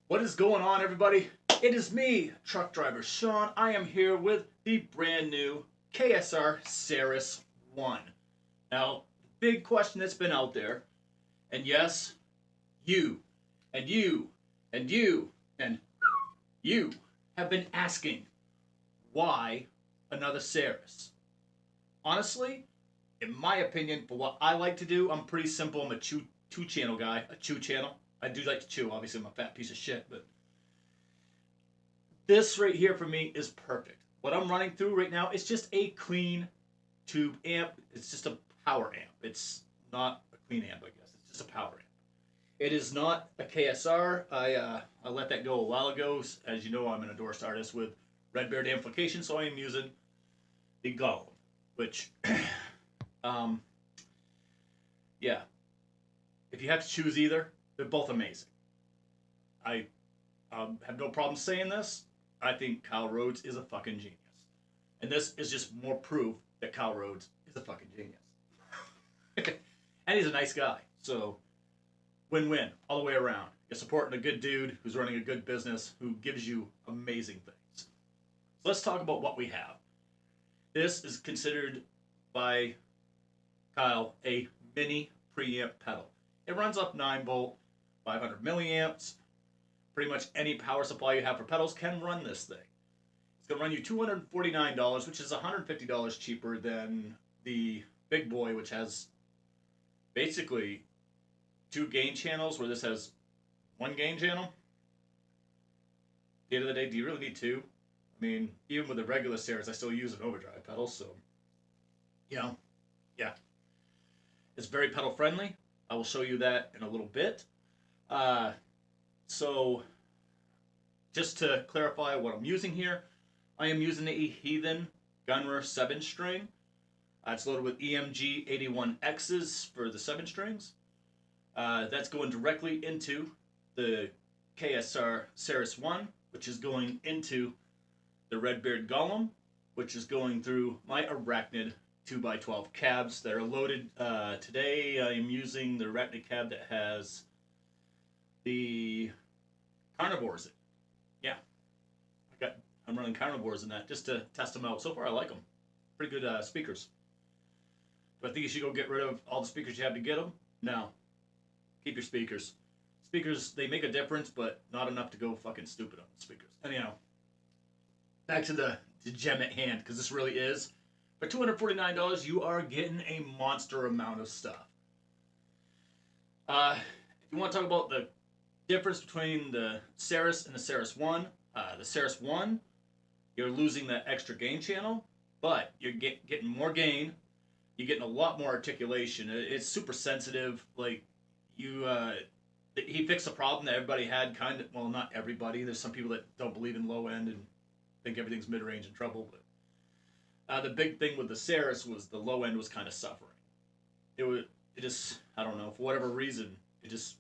What is going on, everybody? It is me, truck driver Sean. I am here with the brand new KSR Ceres 1. Now, the big question that's been out there, and yes, you, and you, and you, and you have been asking, why another Ceres? Honestly, in my opinion, for what I like to do, I'm pretty simple. I'm a two-channel guy, a chew channel. I do like to chew. Obviously, I'm a fat piece of shit, but this right here for me is perfect. What I'm running through right now is just a clean tube amp. It's just a power amp. It's not a clean amp, I guess. It's just a power amp. It is not a KSR. I let that go a while ago. As you know, I'm an endorsed artist with Ksr Amplification, so I am using the Golem, which, yeah. If you have to choose either, they're both amazing. I have no problem saying this. I think Kyle Rhodes is a fucking genius. And this is just more proof that Kyle Rhodes is a fucking genius. And he's a nice guy. So, win-win all the way around. You're supporting a good dude who's running a good business who gives you amazing things. So let's talk about what we have. This is considered by Kyle a mini preamp pedal. It runs up 9-volt, 500 milliamps. Pretty much any power supply you have for pedals can run this thing. It's going to run you $249, which is $150 cheaper than the big boy, which has basically 2 gain channels, where this has 1 gain channel. At the end of the day, do you really need 2? I mean, even with a regular Ceres, I still use an overdrive pedal, so, you know, yeah. It's very pedal friendly. I will show you that in a little bit. So, just to clarify what I'm using here, I am using a Heathen Gungnir 7-string. It's loaded with EMG 81Xs for the 7 strings. That's going directly into the KSR Ceres 1, which is going into the Redbeard Golem, which is going through my Arachnid 2x12 cabs that are loaded. Today I am using the Arachnid cab that has the carnivores in. Yeah, I'm running carnivores in that just to test them out. So far I like them. Pretty good speakers. Do I think you should go get rid of all the speakers you have to get them? No. Keep your speakers. Speakers, they make a difference, but not enough to go fucking stupid on the speakers. Anyhow, back to the gem at hand, because this really is. For $249, you are getting a monster amount of stuff. If you want to talk about the difference between the Ceres and the Ceres 1, the Ceres 1, you're losing that extra gain channel, but you're getting more gain. You're getting a lot more articulation. It's super sensitive. Like, he fixed a problem that everybody had, kind of. Well, not everybody. There's some people that don't believe in low end and think everything's mid-range and trouble, but the big thing with the Ceres was the low end was kind of suffering. It just, I don't know, for whatever reason, it just,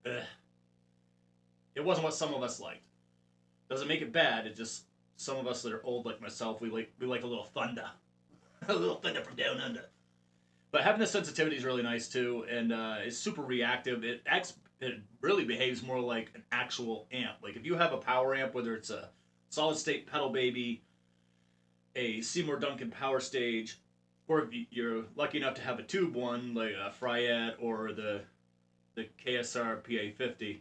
it wasn't what some of us liked. Doesn't make it bad. It just, some of us that are old like myself, we like a little thunder, a little thunder from down under. But having the sensitivity is really nice too, and it's super reactive. It really behaves more like an actual amp. Like if you have a power amp, whether it's a solid state pedal baby, a Seymour Duncan power stage, or if you're lucky enough to have a tube one like a Fryette or the KSR PA50,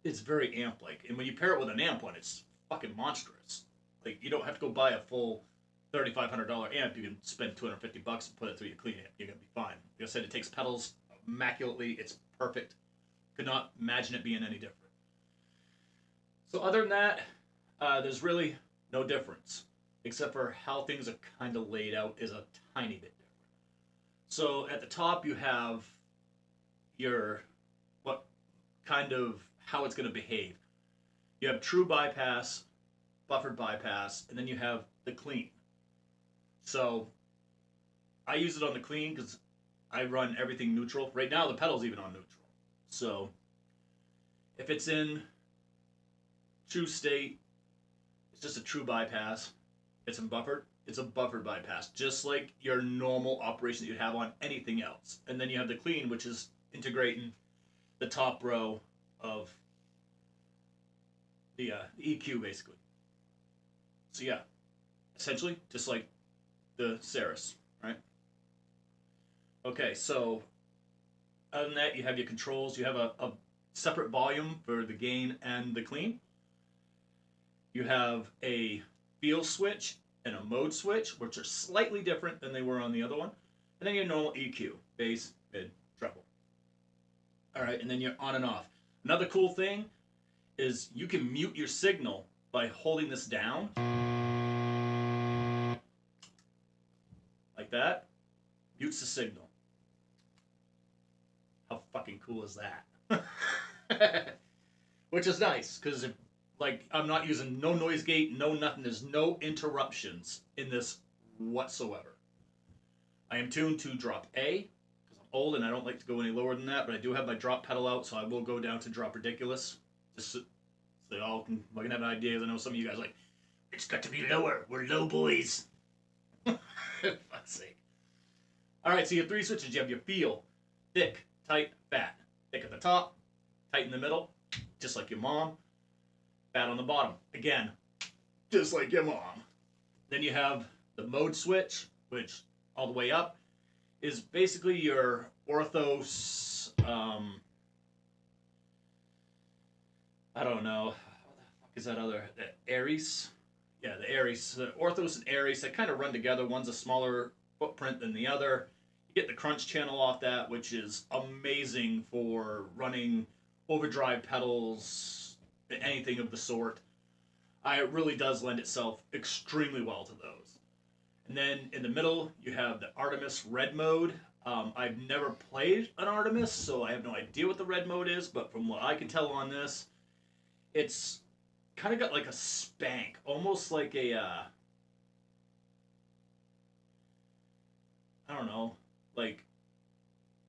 it's very amp-like. And when you pair it with an amp one, it's fucking monstrous. Like, you don't have to go buy a full $3,500 amp. You can spend $250 and put it through your clean amp. You're going to be fine. Like I said, it takes pedals immaculately. It's perfect. Could not imagine it being any different. So other than that, there's really no difference, except for how things are kind of laid out is a tiny bit different. So at the top you have your, how it's going to behave. You have true bypass, buffered bypass, and then you have the clean. So I use it on the clean because I run everything neutral. Right now the pedal's even on neutral. So if it's in true state, it's just a true bypass. It's in buffered, It's a buffer bypass, just like your normal operation that you'd have on anything else. And then you have the clean, which is integrating the top row of the EQ, basically. So yeah, essentially, just like the Ceres, right? Okay, so other than that, you have your controls. You have a separate volume for the gain and the clean. You have a feel switch and a mode switch, which are slightly different than they were on the other one. And then your normal EQ, bass, mid, treble. All right, and then you're on and off. Another cool thing is you can mute your signal by holding this down. Like that. Mutes the signal. How fucking cool is that? Which is nice, because if like, I'm not using no noise gate, no nothing. There's no interruptions in this whatsoever. I am tuned to drop A, because I'm old and I don't like to go any lower than that, but I do have my drop pedal out, so I will go down to drop ridiculous. Just so they all can have an idea. I know some of you guys are like, it's got to be lower. We're low boys. For fuck's sake. Alright, so you have three switches. You have your feel. Thick, tight, fat. Thick at the top, tight in the middle, just like your mom. Fat on the bottom. Again, just like your mom. Then you have the mode switch, which all the way up is basically your orthos. I don't know. What the fuck is that other? The Aries? Yeah, the Aries. The orthos and Aries, they kind of run together. One's a smaller footprint than the other. You get the crunch channel off that, which is amazing for running overdrive pedals, anything of the sort. It really does lend itself extremely well to those. And then in the middle, you have the Artemis red mode. I've never played an Artemis, so I have no idea what the red mode is, but from what I can tell on this, it's kind of got like a spank, almost like a, I don't know, like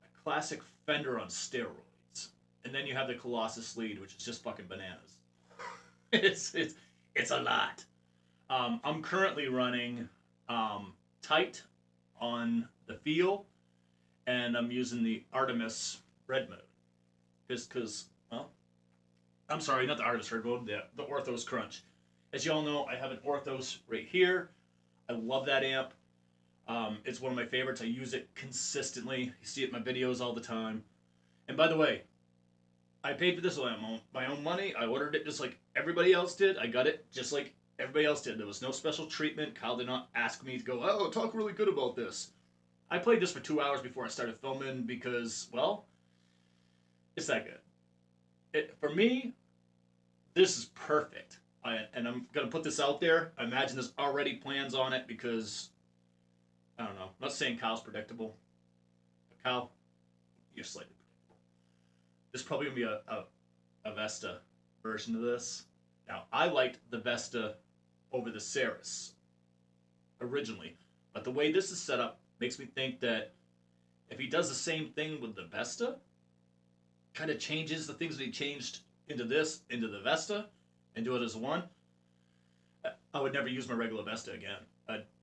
a classic Fender on steroids. And then you have the Colossus lead, which is just fucking bananas. it's a lot. I'm currently running tight on the feel, and I'm using the Artemis red mode. Just because, well, I'm sorry, not the Artemis red mode, the Orthos Crunch. As you all know, I have an Orthos right here. I love that amp. It's one of my favorites. I use it consistently. You see it in my videos all the time. And by the way, I paid for this with my own money. I ordered it just like everybody else did. I got it just like everybody else did. There was no special treatment. Kyle did not ask me to go, oh, talk really good about this. I played this for 2 hours before I started filming because, well, it's that good. For me, this is perfect. And I'm going to put this out there. I imagine there's already plans on it because, I don't know. I'm not saying Kyle's predictable. But Kyle, you're slightly predictable. There's probably going to be a Vesta version of this. Now, I liked the Vesta over the Ceres originally. But the way this is set up makes me think that if he does the same thing with the Vesta, kind of changes the things that he changed into this, into the Vesta, and do it as one, I would never use my regular Vesta again.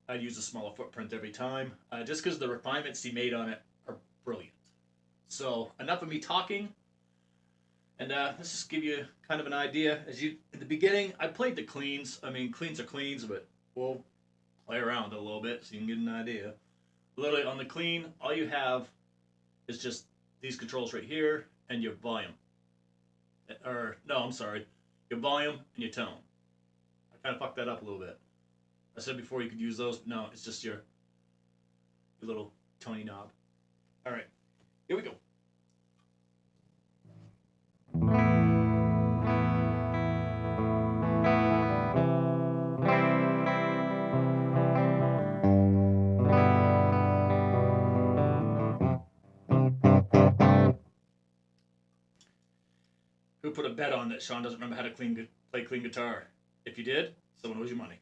I'd use a smaller footprint every time, just because the refinements he made on it are brilliant. So, enough of me talking. And let's just give you kind of an idea. In the beginning, I played the cleans. I mean, cleans are cleans, but we'll play around a little bit so you can get an idea. Literally, on the clean, all you have is just these controls right here and your volume. Or, no, I'm sorry. Your volume and your tone. I kind of fucked that up a little bit. I said before you could use those. No, it's just your little Tony knob. All right, here we go. Who put a bet on that Sean doesn't remember how to play clean guitar? If you did, someone owes you money.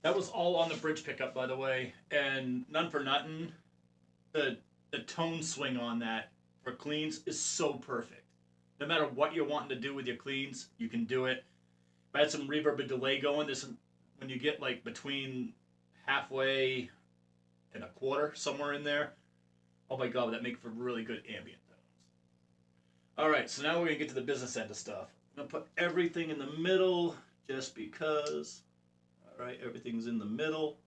That was all on the bridge pickup, by the way, and none for nothing. The tone swing on that for cleans is so perfect. No matter what you're wanting to do with your cleans, you can do it. If I had some reverb and delay going, this when you get like between halfway and a quarter, somewhere in there. Oh my god, that make for really good ambient tones. Alright, so now we're gonna get to the business end of stuff. I'm gonna put everything in the middle just because. Alright, everything's in the middle.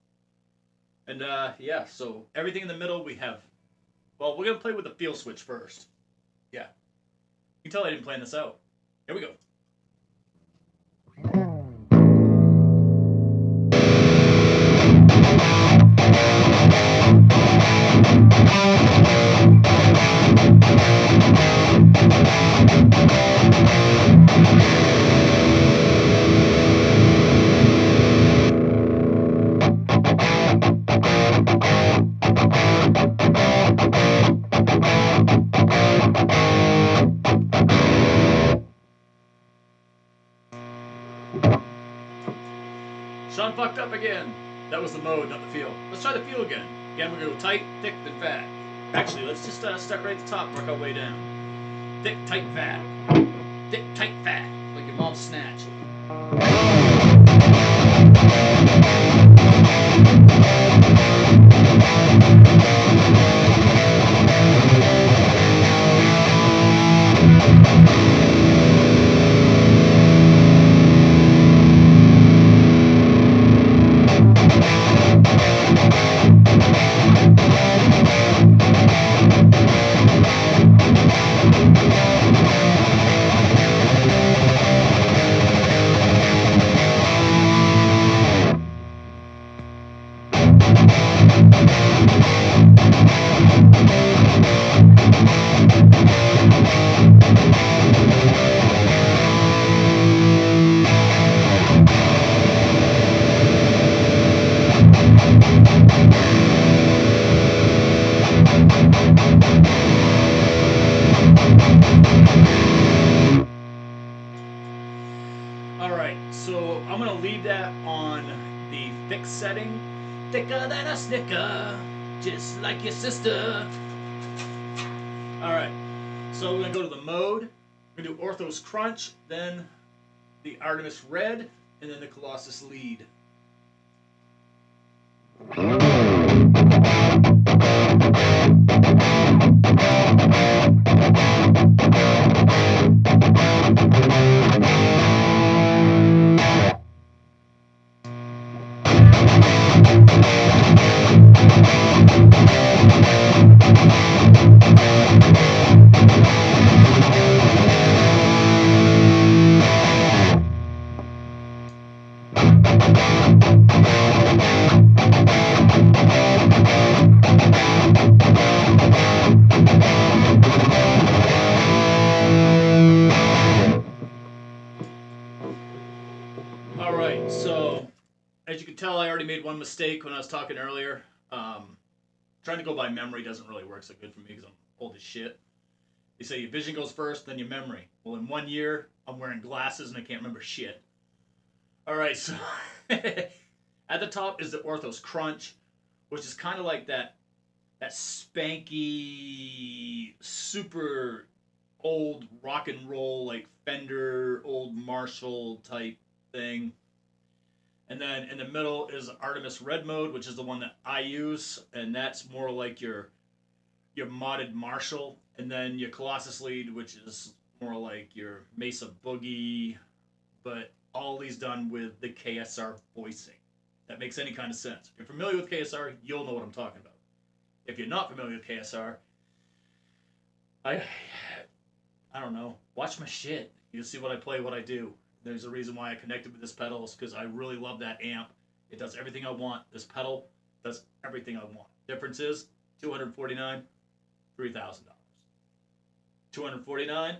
And yeah, so everything in the middle we have. Well, we're gonna play with the feel switch first. Yeah. You can tell I didn't plan this out. Here we go. Sean fucked up again. That was the mode, not the feel. Let's try the feel again. Again, we're going to go tight, thick, then fat. Actually, let's just start right at the top, work our way down. Thick, tight, fat. Thick, tight, fat. Like your mom's snatch. Alright, so I'm going to leave that on the thick setting. Thicker than a snicker, just like your sister. Alright, so we're going to go to the mode. We're going to do Orthos Crunch, then the Artemis Red, and then the Colossus Lead. Alright, so as you can tell, I already made one mistake when I was talking earlier. Trying to go by memory doesn't really work so good for me because I'm old as shit. You say your vision goes first, then your memory. Well, in 1 year, I'm wearing glasses and I can't remember shit. Alright, so at the top is the Orthos Crunch, which is kind of like that spanky, super old rock and roll, like Fender, old Marshall type thing. And then in the middle is Artemis Red mode, which is the one that I use, and that's more like your modded Marshall. And then your Colossus Lead, which is more like your Mesa Boogie, but all these done with the KSR voicing. That makes any kind of sense. If you're familiar with KSR, you'll know what I'm talking about. If you're not familiar with KSR, I don't know. Watch my shit. You'll see what I play, what I do. There's a reason why I connected with this pedal is because I really love that amp. It does everything I want. This pedal does everything I want. Difference is $249, $3,000. $249,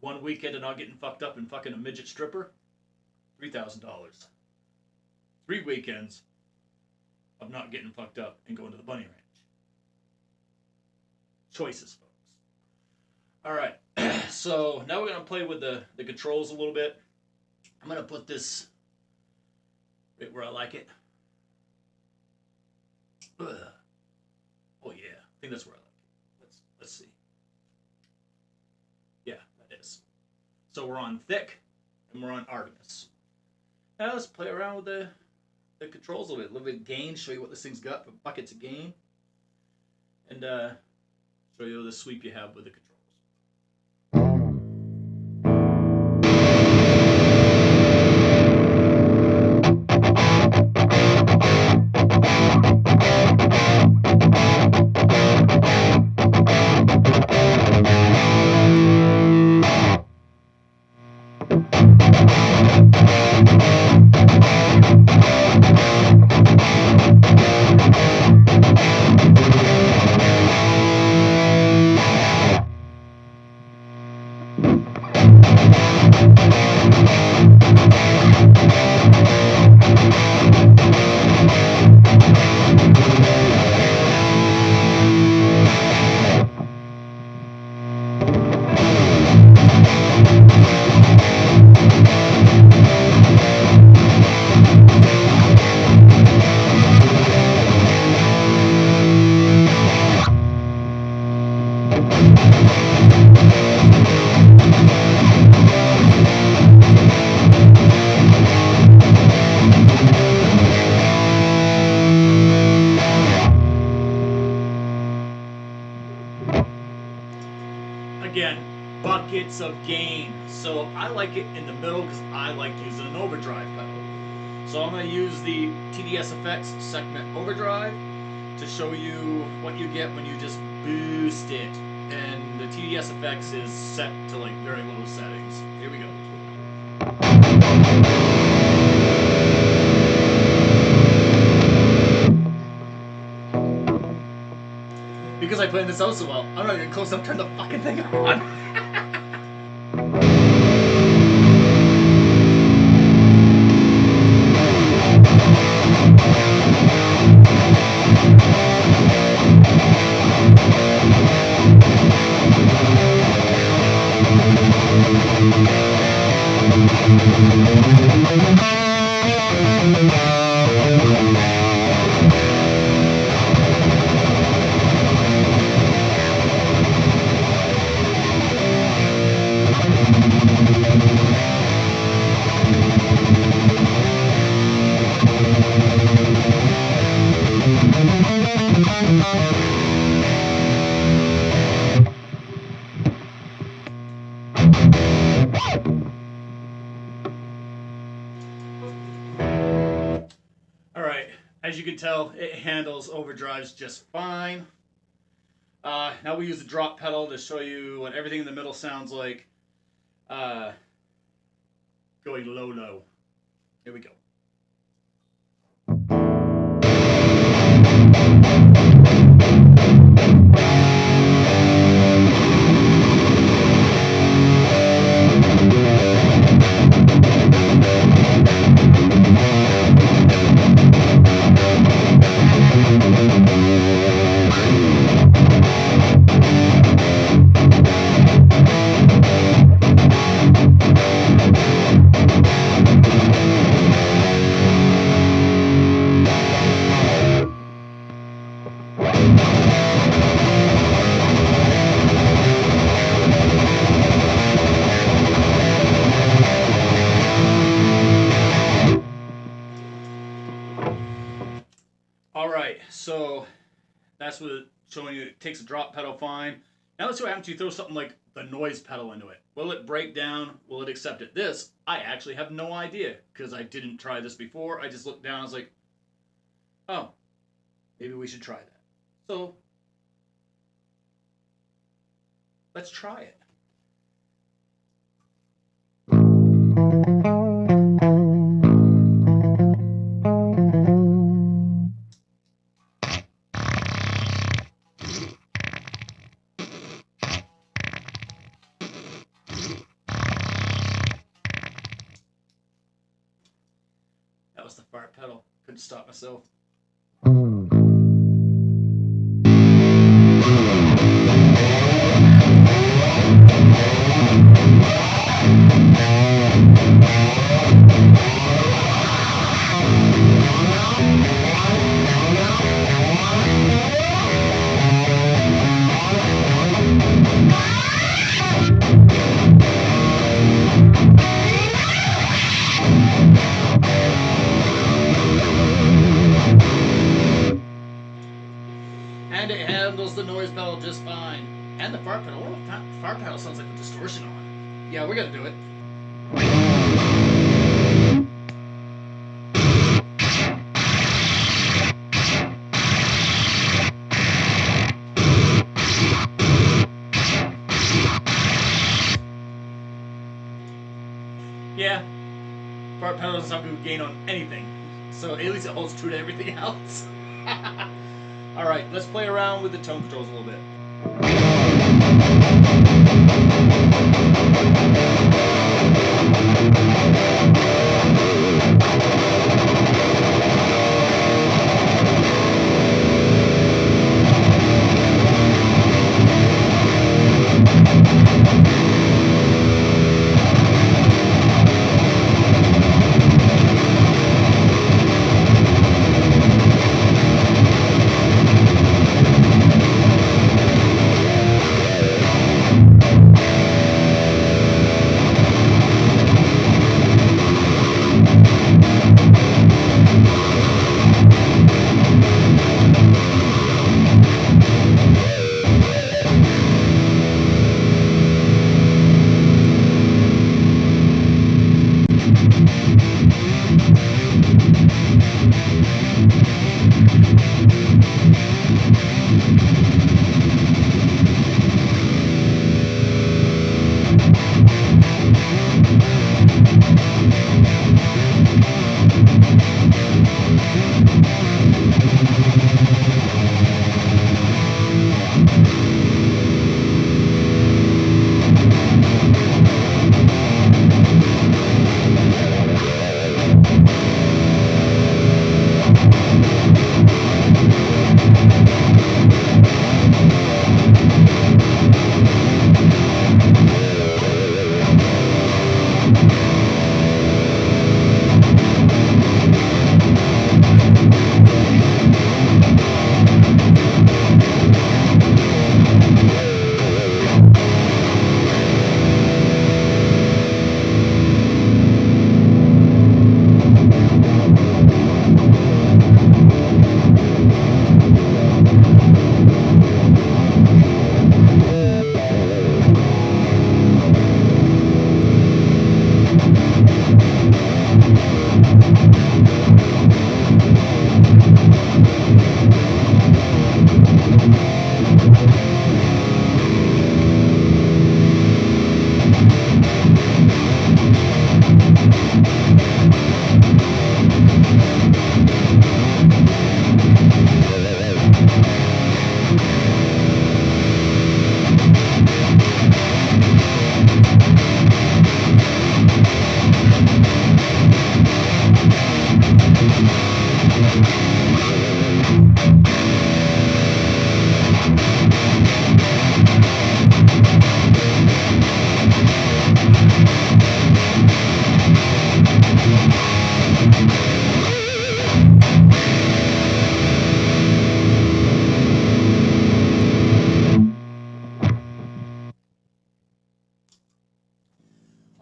1 weekend of not getting fucked up and fucking a midget stripper, $3,000. 3 weekends of not getting fucked up and going to the bunny ranch. Choices, folks. Alright, so now we're going to play with the controls a little bit. I'm going to put this Right where I like it. Ugh. Oh yeah, I think that's where I like it. Let's see. Yeah, that is. So we're on thick, and we're on Artemis. Now let's play around with the controls a little bit of gain, show you what this thing's got for buckets of gain, and show you the sweep you have with the controls. Again, buckets of gain. So I like it in the middle because I like using an overdrive pedal. So I'm going to use the TDS Effects Sekhmet Overdrive to show you what you get when you just boost it. And the TDS Effects is set to like very low settings. Here we go. Because I planned this out so well, I'm not even close enough to turn the fucking thing on. As you can tell, it handles overdrives just fine. Now we use the drop pedal to show you what everything in the middle sounds like. Going low, low. Here we go. Alright, so that's what it's showing you. It takes a drop pedal fine. Now let's see what happens if you throw something like the noise pedal into it. Will it break down? Will it accept it? This, I actually have no idea because I didn't try this before. I just looked down and I was like, oh, maybe we should try that. So let's try it. That was the fart pedal. Couldn't stop myself. handles the noise pedal just fine. And the fart pedal. Oh, that fart pedal sounds like a distortion on it. Yeah, we're gonna do it. Yeah, fart pedal doesn't have good gain on anything, so at least it holds true to everything else. Alright, let's play around with the tone controls a little bit.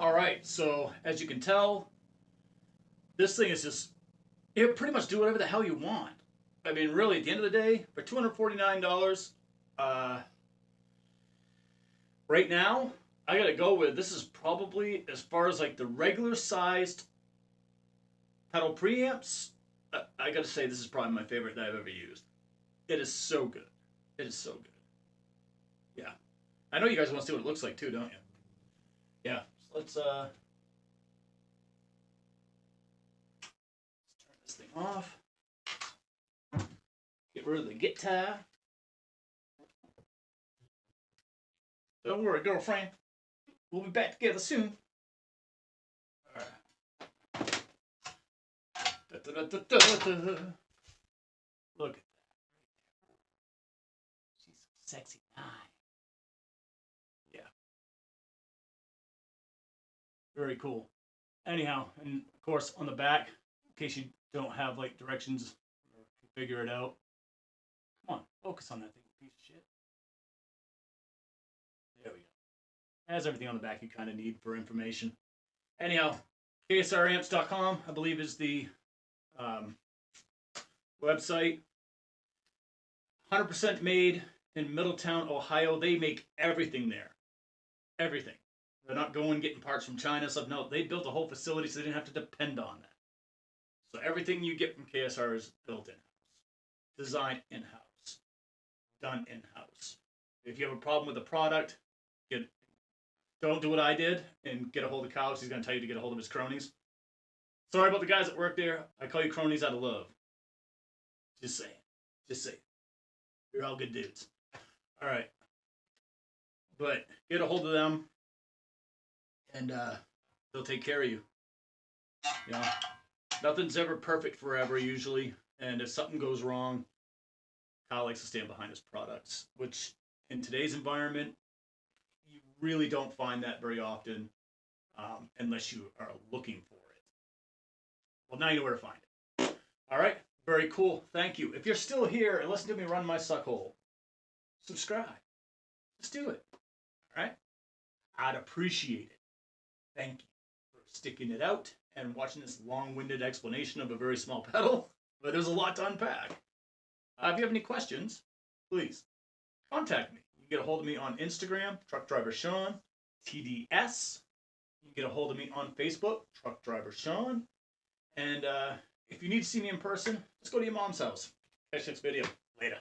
Alright, so as you can tell, this thing is just, you pretty much do whatever the hell you want. I mean, really, at the end of the day, for $249, right now, I gotta go with, this is probably, as far as like the regular sized pedal preamps, I gotta say this is probably my favorite that I've ever used. It is so good. It is so good. Yeah. I know you guys want to see what it looks like too, don't you? Yeah. So let's turn this thing off. Get rid of the guitar. Don't worry, girlfriend. We'll be back together soon. Alright. Look at that. She's so sexy. Yeah. Very cool. Anyhow, and of course on the back, in case you don't have like directions or figure it out. Come on, focus on that thing, piece of shit. There we go. Has everything on the back you kind of need for information. Anyhow, ksramps.com, I believe, is the website. 100% made in Middletown, Ohio. They make everything there. Everything. They're not going getting parts from China stuff. No, they built a whole facility so they didn't have to depend on that. So everything you get from KSR is built in-house, designed in-house, done in-house. If you have a problem with the product, don't do what I did and get a hold of Kyle, because he's going to tell you to get a hold of his cronies. Sorry about the guys that work there. I call you cronies out of love. Just saying. Just saying. You're all good dudes. All right. But get a hold of them, and they'll take care of you. You know, nothing's ever perfect forever, usually. And if something goes wrong, Kyle likes to stand behind his products, which in today's environment, you really don't find that very often unless you are looking for it. Well, now you know where to find it. All right? Very cool. Thank you. If you're still here and listen to me run my suckhole, subscribe. Let's do it. All right? I'd appreciate it. Thank you for sticking it out and watching this long-winded explanation of a very small pedal. But there's a lot to unpack. If you have any questions, please contact me. You can get a hold of me on Instagram, Truck Driver Sean, TDS. You can get a hold of me on Facebook, Truck Driver Sean. And if you need to see me in person, just go to your mom's house. Catch you next video. Later.